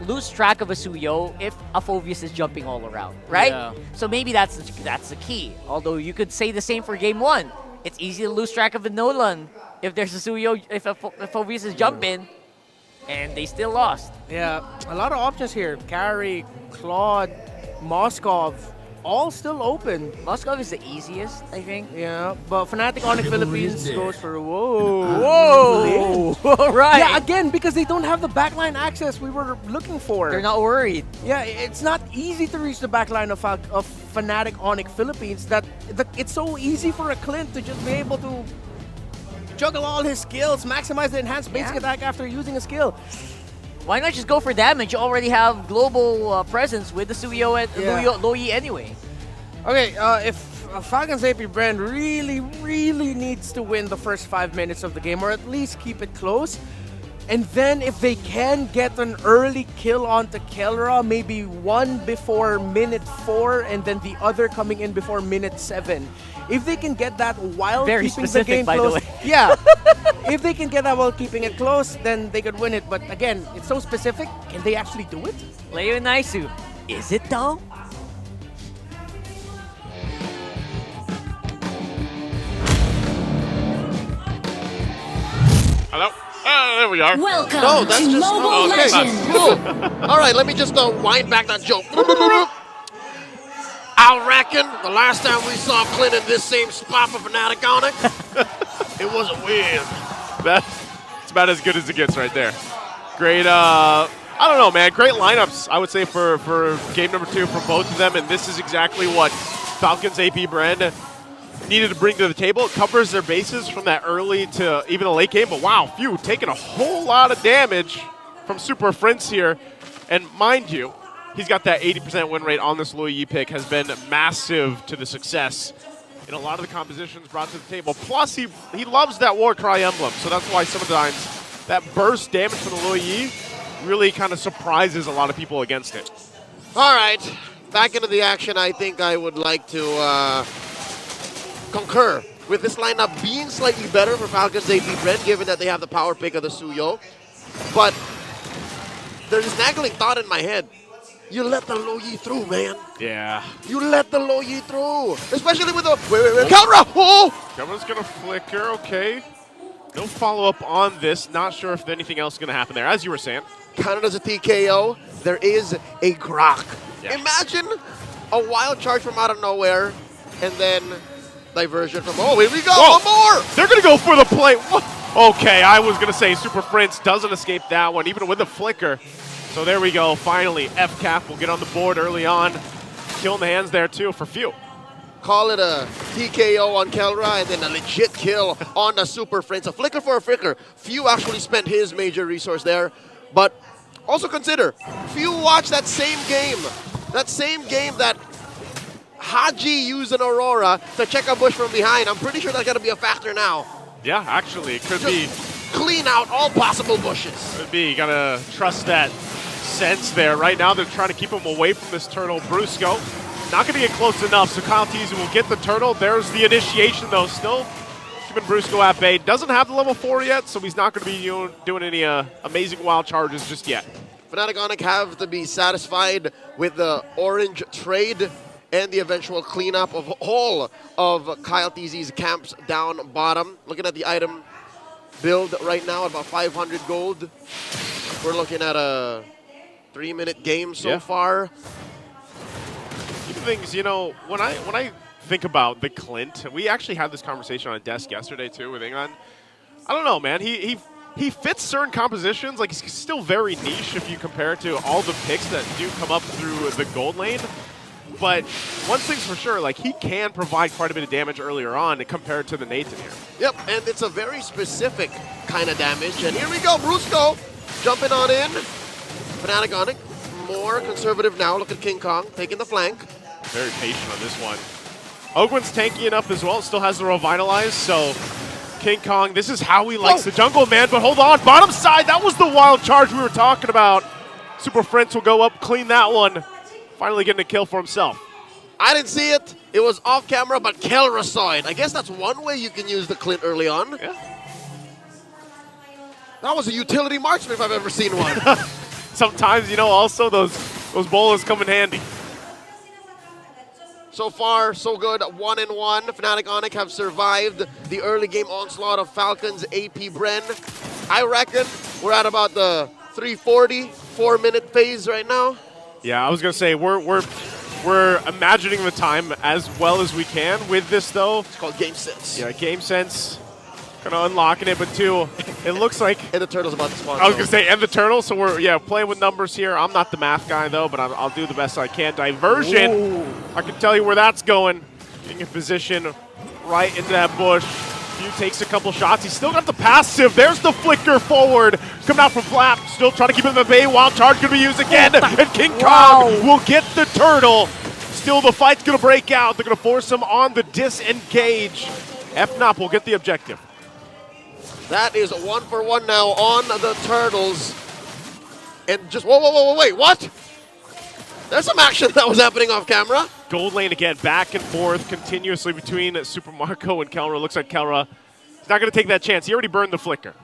lose track of a Suyo if a Phoveus is jumping all around, right? Yeah. So maybe that's the key. Although you could say the same for game 1. It's easy to lose track of a Nolan if there's a Suyo, if Phoveus is jumping, and they still lost. Yeah, a lot of options here. Carry, Claude, Moskov, all still open. Moskov is the easiest, I think. Yeah, but Fanatic Onic Philippines goes for Whoa! All right. Yeah, again, because they don't have the backline access we were looking for. They're not worried. Yeah, it's not easy to reach the backline of Fanatic Onic Philippines. It's so easy for a Clint to just be able to juggle all his skills, maximize the enhanced basic attack after using a skill. Why not just go for damage? You already have global presence with the Suyo and Loyi anyway. Okay, if Falcon's AP Bren really needs to win the first 5 minutes of the game, or at least keep it close, and then if they can get an early kill onto Kelra, maybe one before minute 4 and then the other coming in before minute 7. If they can get that while Very keeping specific, the game by close, the way. yeah. If they can get that while keeping it close, then they could win it. But again, it's so specific. Can they actually do it? Leo and Naisu. Is it though? Hello? There we are. Welcome No, that's to just Mobile Legends. Cool. All right, let me just wind back that joke. I reckon the last time we saw Clint in this same spot for Fanatic Onic, it wasn't weird. That's about as good as it gets right there. Great, I don't know, man. Great lineups, I would say, for game number 2 for both of them. And this is exactly what Falcons AP Bren needed to bring to the table. It covers their bases from that early to even the late game. But wow, Few taking a whole lot of damage from Super Prince here. And mind you, he's got that 80% win rate on this Loyi pick, has been massive to the success in a lot of the compositions brought to the table. Plus, he loves that Warcry emblem, so that's why sometimes that burst damage from the Loyi really kind of surprises a lot of people against it. All right, back into the action. I think I would like to concur with this lineup being slightly better for Falcons AP Bren, given that they have the power pick of the Suyo. But there's this nagging thought in my head. You let the Loyi through, man. Yeah. You let the Loyi through. Especially with the... Wait. Counter! Oh! Cameron's going to flicker, okay. No follow-up on this. Not sure if anything else is going to happen there, as you were saying. Counted as a TKO. There is a Grok. Yeah. Imagine a wild charge from out of nowhere, and then diversion from... Oh, here we go! Whoa. One more! They're going to go for the play. Okay, I was going to say Super Prince doesn't escape that one, even with the flicker. So there we go. Finally, FCAP will get on the board early on. Killing the hands there, too, for Few. Call it a TKO on Kelra, and then a legit kill on the Super Prince. A flicker for a flicker. Few actually spent his major resource there. But also consider, Few watched that same game. That same game that Haji used an Aurora to check a bush from behind. I'm pretty sure that's going to be a factor now. Yeah, actually, it could Just be. clean out all possible bushes. Could be. You got to trust that sense there. Right now, they're trying to keep him away from this turtle. Brusco, not going to get close enough, so Kyle Teasy will get the turtle. There's the initiation, though, still. Keeping Brusco at bay. Doesn't have the level 4 yet, so he's not going to be doing any amazing wild charges just yet. Fnatic Onic have to be satisfied with the orange trade and the eventual cleanup of all of Kyle Teasy's camps down bottom. Looking at the item build right now at about 500 gold. We're looking at a 3-minute game so far. Even things, you know, when I think about the Clint, we actually had this conversation on a desk yesterday too with Ingon. I don't know, man. He fits certain compositions. Like, he's still very niche if you compare it to all the picks that do come up through the gold lane. But one thing's for sure, like, he can provide quite a bit of damage earlier on compared to the Nathan here. Yep, and it's a very specific kind of damage. And here we go, Brusco jumping on in. Fnatic Onic, more conservative now. Look at King Kong taking the flank. Very patient on this one. Ogwen's tanky enough as well, still has the Revitalize, so King Kong, this is how he likes the jungle, man. But hold on, bottom side, that was the wild charge we were talking about. Super Prince will go up, clean that one. Finally getting a kill for himself. I didn't see it. It was off camera, but Kelra saw it. I guess that's one way you can use the Clint early on. Yeah. That was a utility marksman if I've ever seen one. sometimes, you know, also those bolas come in handy. So far, so good. 1-1. Fnatic Onic have survived the early game onslaught of Falcons AP Bren. I reckon we're at about the 3:40, 4-minute phase right now. Yeah, I was gonna say we're imagining the time as well as we can with this though. It's called Game Sense. Yeah, game sense. Kind of unlocking it, but two, it looks like. And the turtle's about to spawn. I was gonna say, and the turtle. So we're playing with numbers here. I'm not the math guy though, but I'll do the best I can. Diversion. Ooh. I can tell you where that's going. Getting in position right into that bush. Few takes a couple shots. He's still got the passive. There's the flicker forward. Coming out from Flap. Still trying to keep him in the bay. Wild charge gonna be used again. And King Kong will get the turtle. Still the fight's gonna break out. They're gonna force him on the disengage. FNOP will get the objective. That is 1-for-1 now on the turtles. And just, whoa, wait, what? There's some action that was happening off camera. Gold lane again, back and forth continuously between Super Marco and Kelra. Looks like Kelra is not going to take that chance. He already burned the flicker.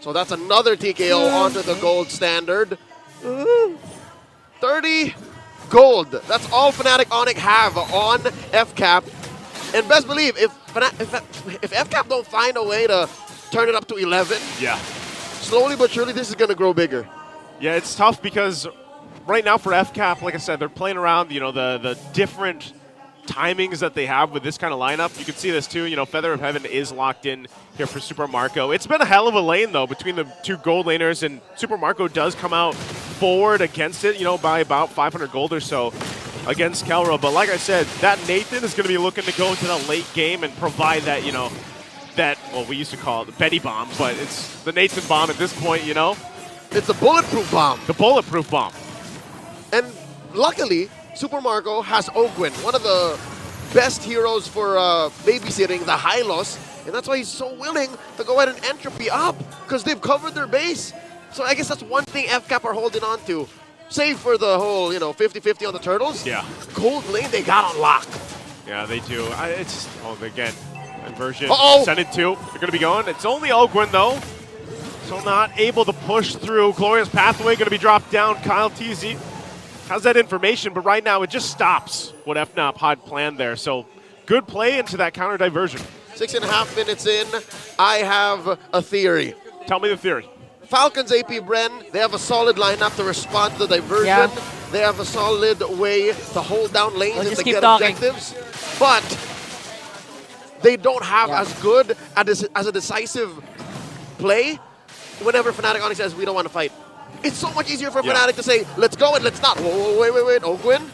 So that's another TKO onto the gold standard. 30 gold. That's all Fnatic Onic have on FCAP. And best believe, if FCAP don't find a way to turn it up to 11, Yeah. slowly but surely this is going to grow bigger. Yeah, it's tough because right now for FCAP, like I said, they're playing around, you know, the different timings that they have with this kind of lineup. You can see this too, you know, Feather of Heaven is locked in here for Super Marco. It's been a hell of a lane though between the two gold laners, and Super Marco does come out forward against it, you know, by about 500 gold or so against Kelra. But like I said, that Nathan is going to be looking to go into the late game and provide that, you know, that, well, we used to call it the Betty bomb, but it's the Nathan bomb at this point, you know? It's a bulletproof bomb. The bulletproof bomb. And luckily, Super Marco has Ogwin, one of the best heroes for babysitting the Hylos, and that's why he's so willing to go ahead and entropy up, because they've covered their base. So I guess that's one thing FCAP are holding on to. Save for the whole, you know, 50-50 on the turtles. Yeah. Gold lane, they got on lock. Yeah, they do. It's, oh, again, inversion. Uh-oh. Send it two. They're going to be going. It's only Ogwin, though. So not able to push through. Glorious Pathway going to be dropped down. Kyle TZ has that information, but right now it just stops what FNOP had planned there. So good play into that counter diversion. 6.5 minutes in, I have a theory. Tell me the theory. Falcons AP Bren, they have a solid lineup to respond to the diversion. Yeah. They have a solid way to hold down lanes Let's and just to keep get talking. objectives. But they don't have Yeah. as good as a decisive play whenever Fnatic Onic says, we don't want to fight. It's so much easier for Yeah. Fnatic to say, let's go and let's not. Whoa, wait, Ogwin?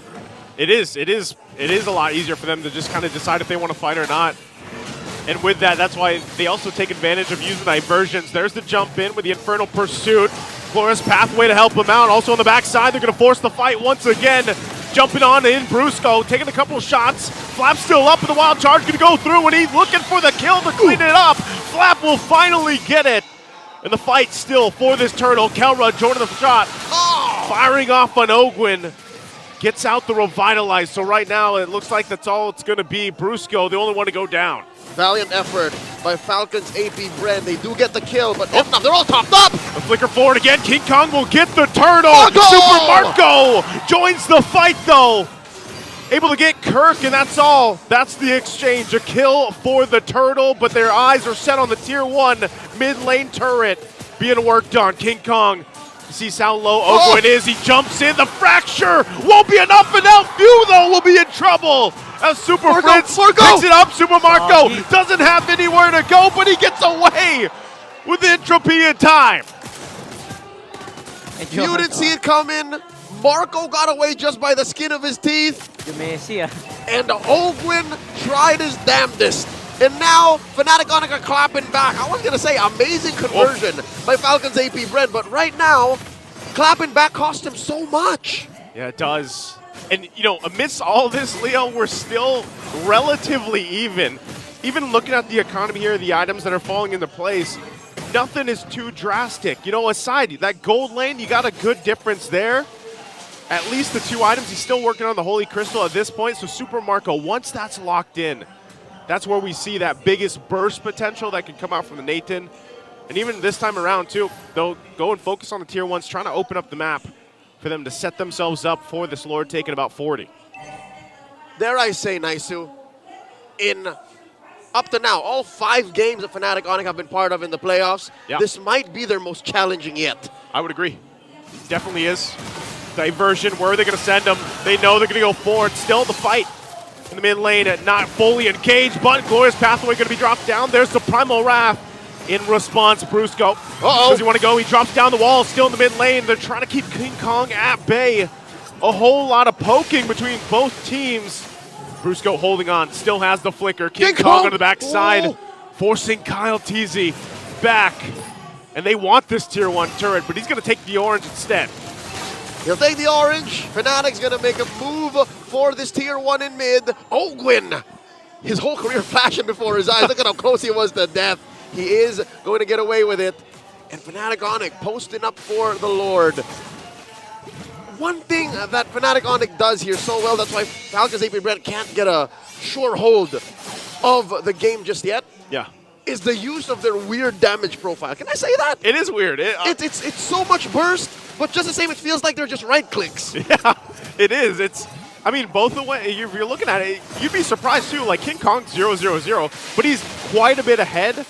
It is a lot easier for them to just kind of decide if they want to fight or not. And with that, that's why they also take advantage of using diversions. There's the jump in with the Infernal Pursuit. Glorious Pathway to help them out. Also on the backside, they're going to force the fight once again. Jumping on in, Brusco taking a couple of shots. Flap's still up, and the Wild Charge going to go through, and he's looking for the kill to clean it up. Flap will finally get it. And the fight still for this turtle. Kelra joining the shot. Firing off on Ogwin. Gets out the Revitalize. So right now, it looks like that's all it's going to be. Brusco, the only one to go down. Valiant effort by Falcons AP Bren. They do get the kill, but FNOP, they're all topped up. The flicker forward again. King Kong will get the turtle. Marco! Super Marco joins the fight, though. Able to get Kirk, and that's all. That's the exchange. A kill for the turtle, but their eyes are set on the tier 1 mid lane turret being worked on. King Kong, you see how low Ogwin is. He jumps in. The fracture won't be enough, and LFU, though, will be in trouble. As Super Fritz picks it up. Super Marco doesn't have anywhere to go, but he gets away with entropy in time. You didn't see it coming. Marco got away just by the skin of his teeth. And Ogwin tried his damnedest. And now, Fnatic Onic are clapping back. I was going to say, amazing conversion by Falcons AP Bren, but right now, clapping back cost him so much. Yeah, it does. And, you know, amidst all this, Leo, we're still relatively even. Even looking at the economy here, the items that are falling into place, nothing is too drastic. You know, aside, that gold lane, you got a good difference there. At least the 2 items. He's still working on the Holy Crystal at this point. So Super Marco, once that's locked in, that's where we see that biggest burst potential that can come out from the Nathan. And even this time around, too, they'll go and focus on the tier 1s, trying to open up the map. for them to set themselves up for this Lord taking about 40. Dare I say, Naisu, in up to now, all 5 games that Fnatic Onic have been part of in the playoffs, this might be their most challenging yet. I would agree. Definitely is. Diversion, where are they going to send them? They know they're going to go forward. Still the fight in the mid lane, not fully engaged, but Glorious Pathway going to be dropped down. There's the Primal Wrath. In response, Brusco. Does he want to go? He drops down the wall, still in the mid lane. They're trying to keep King Kong at bay. A whole lot of poking between both teams. Brusco holding on, still has the flicker. King Kong on the backside, forcing Kyle TZ back. And they want this tier 1 turret, but he's going to take the orange instead. He'll take the orange. Fnatic's going to make a move for this tier 1 in mid. Ogwin, his whole career flashing before his eyes. Look at how close he was to death. He is going to get away with it. And Fnatic Onic posting up for the Lord. One thing that Fnatic Onic does here so well, that's why Falcons AP Bren can't get a sure hold of the game just yet, is the use of their weird damage profile. Can I say that? It is weird. It's so much burst, but just the same, it feels like they're just right clicks. Yeah, it is. I mean, both the way you're looking at it, you'd be surprised too. Like King Kong 0-0-0, but he's quite a bit ahead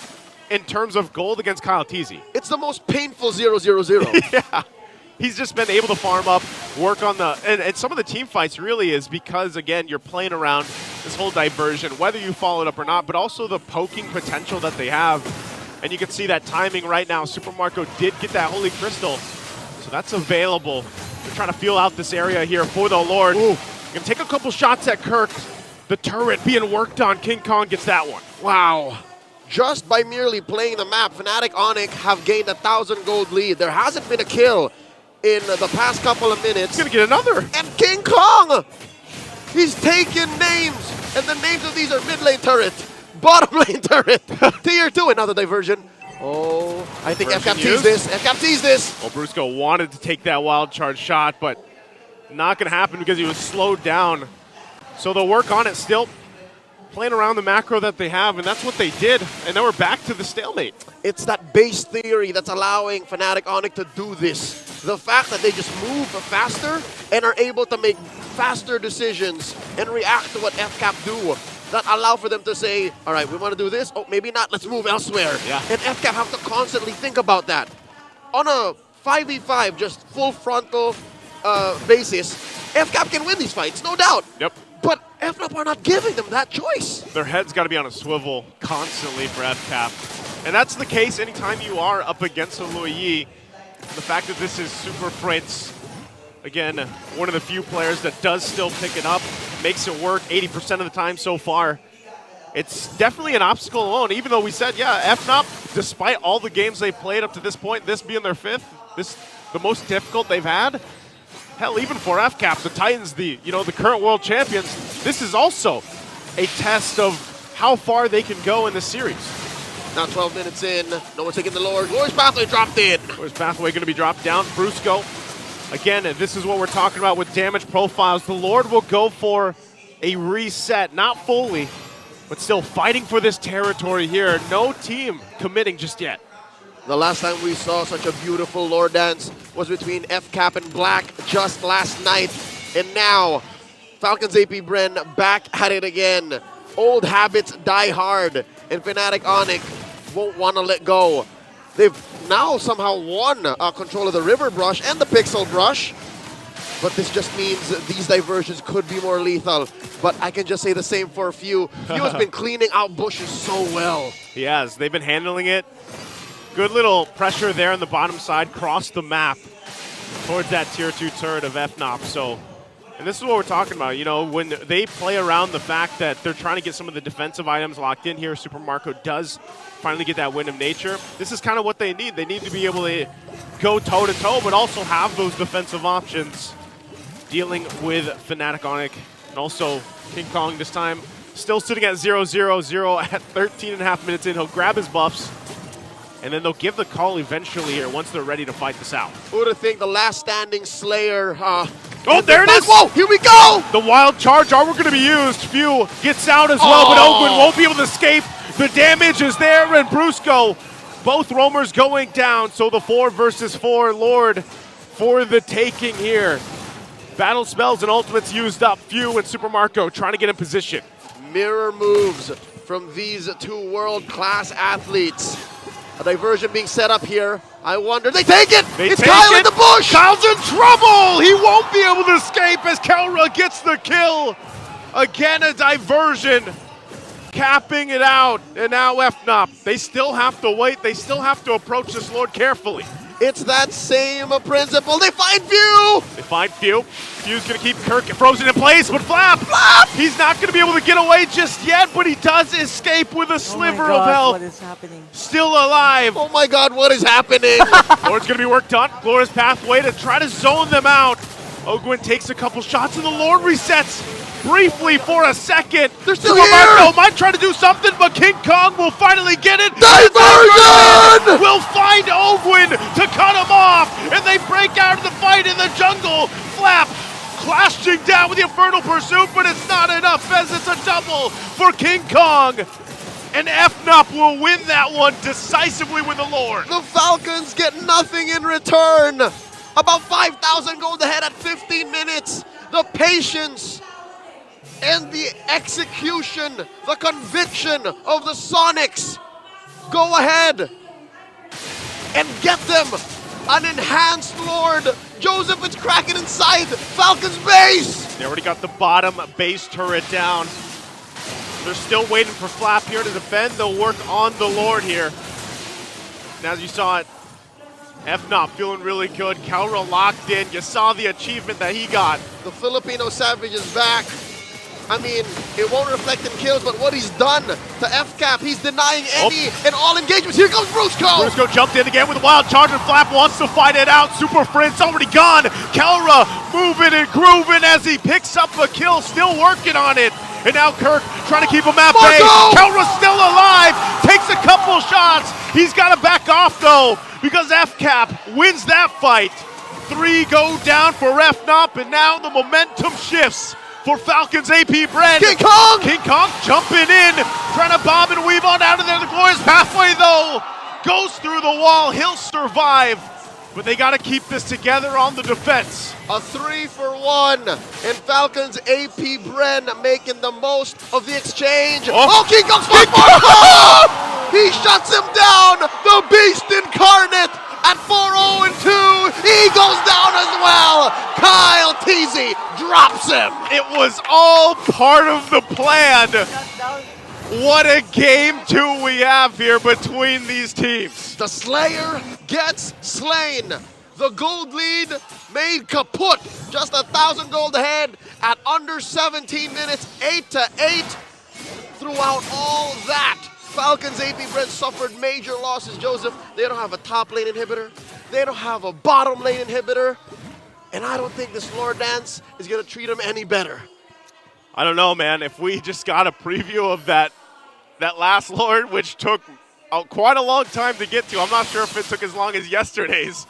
in terms of gold against Kyle TZ. It's the most painful 0-0-0. Yeah. He's just been able to farm up, work on the, and some of the team fights really is because, again, you're playing around this whole diversion, whether you follow it up or not, but also the poking potential that they have. And you can see that timing right now. Super Marco did get that Holy Crystal, so that's available. They're trying to feel out this area here for the Lord. Ooh. Gonna take a couple shots at Kirk. The turret being worked on. King Kong gets that one. Wow. Just by merely playing the map, Fnatic Onic have gained a 1,000 gold lead. There hasn't been a kill in the past couple of minutes. He's gonna get another. And King Kong! He's taken names, and the names of these are mid lane turret, bottom lane turret, tier 2, another diversion. Oh, I think FCAP sees this. FCAP sees this. Well, Brusco wanted to take that wild charge shot, but not gonna happen because he was slowed down. So they'll work on it still, playing around the macro that they have, and that's what they did. And now we're back to the stalemate. It's that base theory that's allowing Fnatic Onic to do this. The fact that they just move faster and are able to make faster decisions and react to what FCAP do that allow for them to say, all right, we want to do this. Oh, maybe not. Let's move elsewhere. Yeah. And FCAP have to constantly think about that. On a 5v5, just full frontal basis, FCAP can win these fights, no doubt. Yep. But FNAP are not giving them that choice. Their head's got to be on a swivel constantly for FCAP. And that's the case anytime you are up against a Luyi. The fact that this is Super Fritz, again, one of the few players that does still pick it up, makes it work 80% of the time so far. It's definitely an obstacle alone, even though we said, yeah, FNAP, despite all the games they've played up to this point, this being their 5th, this the most difficult they've had. Hell, even for FCAP, the Titans, the current world champions, this is also a test of how far they can go in this series. Now 12 minutes in, no one's taking the Lord. Glorious Pathway dropped in. Glorious Pathway going to be dropped down. Brusco, again, this is what we're talking about with damage profiles. The Lord will go for a reset, not fully, but still fighting for this territory here. No team committing just yet. The last time we saw such a beautiful Lord dance was between FCAP and Black just last night. And now, Falcons AP Bren back at it again. Old habits die hard, and Fnatic Onic won't want to let go. They've now somehow won control of the River Brush and the Pixel Brush, but this just means these diversions could be more lethal. But I can just say the same for Few. Few has been cleaning out bushes so well. He has. They've been handling it. Good little pressure there on the bottom side, cross the map towards that tier 2 turret of FNOP. So, and this is what we're talking about, when they play around the fact that they're trying to get some of the defensive items locked in here. Super Marco does finally get that Wind of Nature. This is kind of what they need. They need to be able to go toe-to-toe, but also have those defensive options dealing with Fnatic Onic. And also King Kong this time still sitting at 0-0-0 at 13.5 minutes in. He'll grab his buffs, and then they'll give the call eventually here once they're ready to fight this out. Who would have think the last standing Slayer? Oh, there it is! Whoa, here we go! The wild charge are going to be used. Few gets out as well, but Ogwin won't be able to escape. The damage is there, and Brusco, both roamers going down. So the 4 versus 4 Lord for the taking here. Battle spells and ultimates used up. Few and Super Marco trying to get in position. Mirror moves from these two world-class athletes. A diversion being set up here. I wonder, they take it! It's Kyle in the bush! Kyle's in trouble! He won't be able to escape as Kelra gets the kill. Again, a diversion. Capping it out, and now FNOP. They still have to wait. They still have to approach this Lord carefully. It's that same principle. They find Few! They find Few. Few's gonna keep Kirk frozen in place, but Flap! He's not gonna be able to get away just yet, but he does escape with a sliver of health. What is happening? Still alive. Oh my god, what is happening? Lord's gonna be worked on. Glorious pathway to try to zone them out. Ogwin takes a couple shots, and the Lord resets briefly for a second. They're still Marco here! might try to do something, but King Kong will finally get it. Diversion! Will find Ogwin to cut him off, and they break out of the fight in the jungle. Flap clashing down with the Infernal Pursuit, but it's not enough as it's a double for King Kong. And FNOP will win that one decisively with the Lord. The Falcons get nothing in return. About 5,000 gold ahead at 15 minutes. The patience and the execution, the conviction of the Sonics. Go ahead and get them an enhanced Lord. Joseph is cracking inside Falcon's base. They already got the bottom base turret down. They're still waiting for Flap here to defend. They'll work on the Lord here. And as you saw it, FNOP feeling really good. Kelra locked in. You saw the achievement that he got. The Filipino Savage is back. I mean, it won't reflect in kills, but what he's done to FCAP, he's denying any and all engagements. Here comes Brusco! Brusco jumped in again with a wild charge, and Flap wants to fight it out. Super Friend's already gone. Kelra moving and grooving as he picks up a kill, still working on it. And now Kirk trying to keep him at bay. Kelra's still alive, takes a couple shots. He's got to back off though, because FCAP wins that fight. 3 go down for FNOP, and now the momentum shifts for Falcons AP Bren. King Kong! King Kong jumping in, trying to bob and weave on out of there. The glorious pathway though goes through the wall. He'll survive, but they got to keep this together on the defense. A 3-for-1, and Falcons AP Bren making the most of the exchange. Oh, King Kong's He shuts him down, the beast incarnate. At 4-0-2, he goes down as well. Kyle Teasy drops him. It was all part of the plan. What a game 2 we have here between these teams. The Slayer gets slain. The gold lead made kaput. Just 1,000 gold ahead at under 17 minutes, 8-8. Throughout all that, Falcons AP Bren suffered major losses, Joseph. They don't have a top lane inhibitor. They don't have a bottom lane inhibitor. And I don't think this Lord Dance is going to treat them any better. I don't know, man. If we just got a preview of that last Lord, which took quite a long time to get to. I'm not sure if it took as long as yesterday's,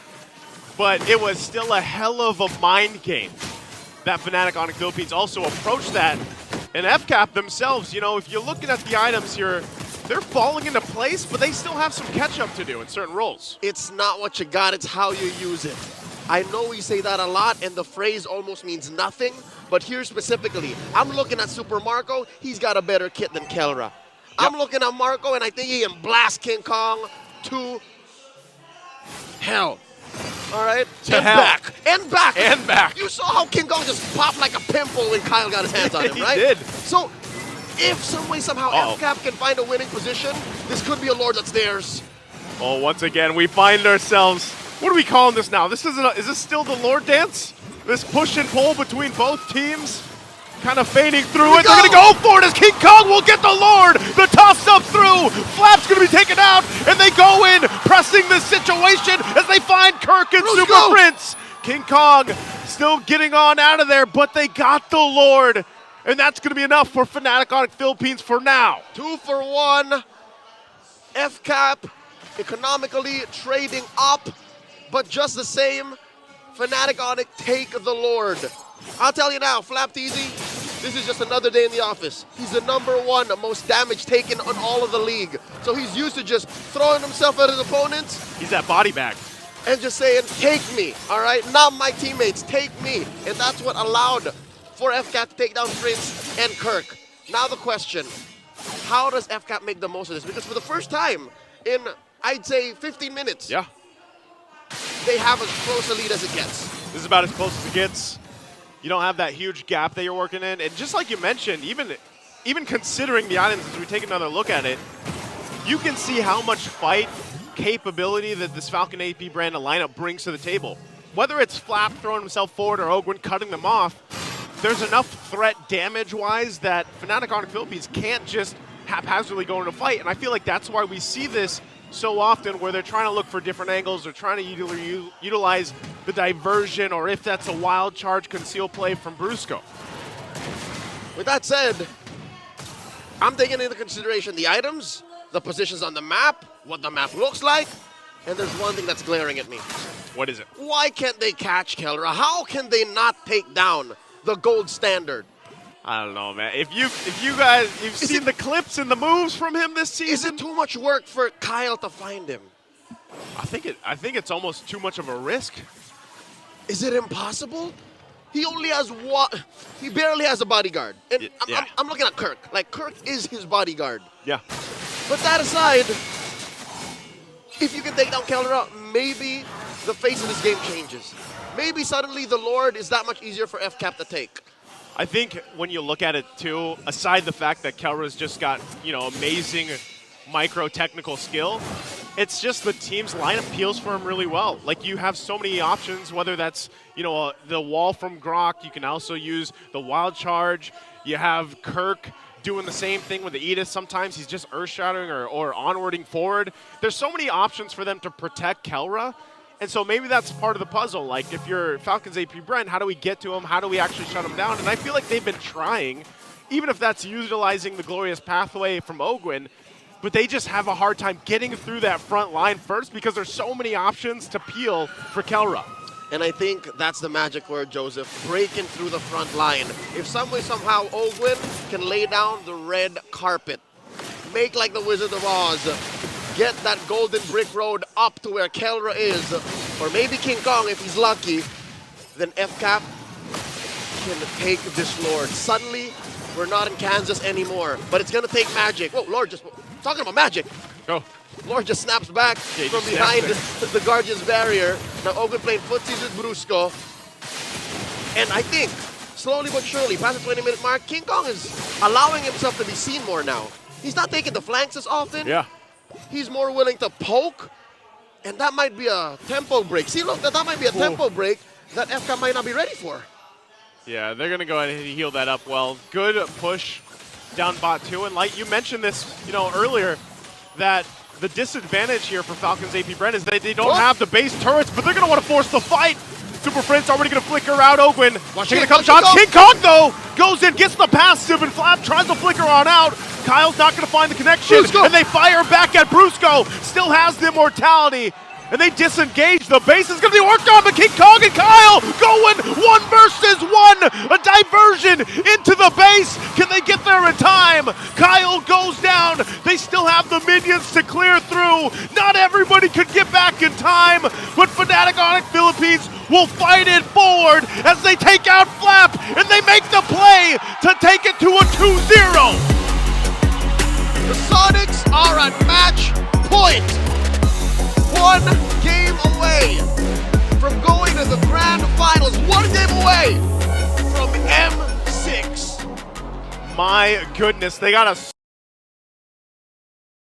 but it was still a hell of a mind game. That Fanatic Onic Philippines also approached that. And FCAP themselves, you know, if you're looking at the items here, they're falling into place, but they still have some catch-up to do in certain roles. It's not what you got, it's how you use it. I know we say that a lot, and the phrase almost means nothing, but here specifically, I'm looking at Super Marco, he's got a better kit than Kelra. I'm looking at Marco, and I think he can blast King Kong to hell. All right? To hell. Back. And back. And back. You saw how King Kong just popped like a pimple when Kyle got his hands on him, right? He did. So, if some way, somehow, FCAP can find a winning position, this could be a Lord that's theirs. Oh, once again, we find ourselves, what are we calling this now? Is this still the Lord Dance? This push and pull between both teams? Kind of fading through it. They're going to go for it as King Kong will get the Lord. The toss up through. Flap's going to be taken out, and they go in, pressing the situation as they find Kirk and Super Prince. King Kong still getting on out of there, but they got the Lord. And that's going to be enough for Fanatic Onic Philippines for now. 2-for-1. FCAP economically trading up, but just the same, Fanatic Onic take the Lord. I'll tell you now, Flap Teasy, this is just another day in the office. He's the #1 most damage taken on all of the league. So he's used to just throwing himself at his opponents. He's that body bag. and just saying, take me, all right? Not my teammates, take me. And that's what allowed for FCAT to take down Prince and Kirk. Now the question, how does FCAT make the most of this? Because for the first time in, I'd say, 15 minutes, Yeah. they have as close a lead as it gets. This is about as close as it gets. You don't have that huge gap that you're working in. And just like you mentioned, even considering the items as we take another look at it, you can see how much fight capability that this Falcon AP brand lineup brings to the table. Whether it's Flap throwing himself forward or Ogwin cutting them off, there's enough threat damage-wise that Fnatic Onic Philippines can't just haphazardly go into a fight. And I feel like that's why we see this so often, where they're trying to look for different angles, they're trying to utilize the diversion, or if that's a wild charge conceal play from Brusco. With that said, I'm taking into consideration the items, the positions on the map, what the map looks like, and there's one thing that's glaring at me. What is it? Why can't they catch Kelra? How can they not take down the gold standard? I don't know, man. If you guys, you've seen the clips and the moves from him this season. Is it too much work for Kyle to find him? I think it's almost too much of a risk. Is it impossible? He only has one. He barely has a bodyguard. And Yeah. I'm looking at Kirk. Like, Kirk is his bodyguard. Yeah. But that aside, if you can take down Kelra, maybe the face of this game changes. Maybe suddenly the Lord is that much easier for FCAP to take. I think when you look at it too, aside the fact that Kelra's just got, amazing micro-technical skill, it's just the team's lineup peels for him really well. Like, you have so many options, whether that's, the wall from Grok, you can also use the wild charge. You have Kirk doing the same thing with the Edith. Sometimes he's just earth-shattering or onwarding forward. There's so many options for them to protect Kelra. And so maybe that's part of the puzzle. Like, if you're Falcons AP Bren, how do we get to him? How do we actually shut him down? And I feel like they've been trying, even if that's utilizing the glorious pathway from Ogwin, but they just have a hard time getting through that front line first because there's so many options to peel for Kelra. And I think that's the magic word, Joseph, breaking through the front line. If some way, somehow, Ogwin can lay down the red carpet, make like the Wizard of Oz, get that golden brick road up to where Kelra is, or maybe King Kong if he's lucky, then FCAP can take this Lord. Suddenly, we're not in Kansas anymore, but it's going to take magic. Whoa, Lord, just talking about magic. Go. Lord just snaps back Yeah, from just behind snaps the Guardian's barrier. Now Ogwin playing footsies with Brusco. And I think, slowly but surely, past the 20-minute mark, King Kong is allowing himself to be seen more now. He's not taking the flanks as often. Yeah. He's more willing to poke, and that might be a tempo break. See, look, that might be a tempo break that FCAP might not be ready for. Yeah, they're going to go ahead and heal that up well. Good push down bot 2. And like you mentioned this, earlier, that the disadvantage here for Falcons AP Bren is that they don't have the base turrets, but they're going to want to force the fight. Super Prince already going to flicker out Ogwin. Taking a couple shots. King Kong, though, goes in, gets the passive, and Flap tries to flicker on out. Kyle's not going to find the connection, and they fire back at Brusco. Still has the immortality, and they disengage. The base is going to be worked on, but King Kong and Kyle going 1 versus 1. A diversion into the base. Can they get there in time? Kyle goes down. They still have the minions to clear through. Not everybody could get back in time, but Fnatic Onic Philippines will fight it forward as they take out Flap, and they make the play to take it to a 2-0. The Sonics are at match point. 1 game away from going to the grand finals. 1 game away from M6. My goodness, they got a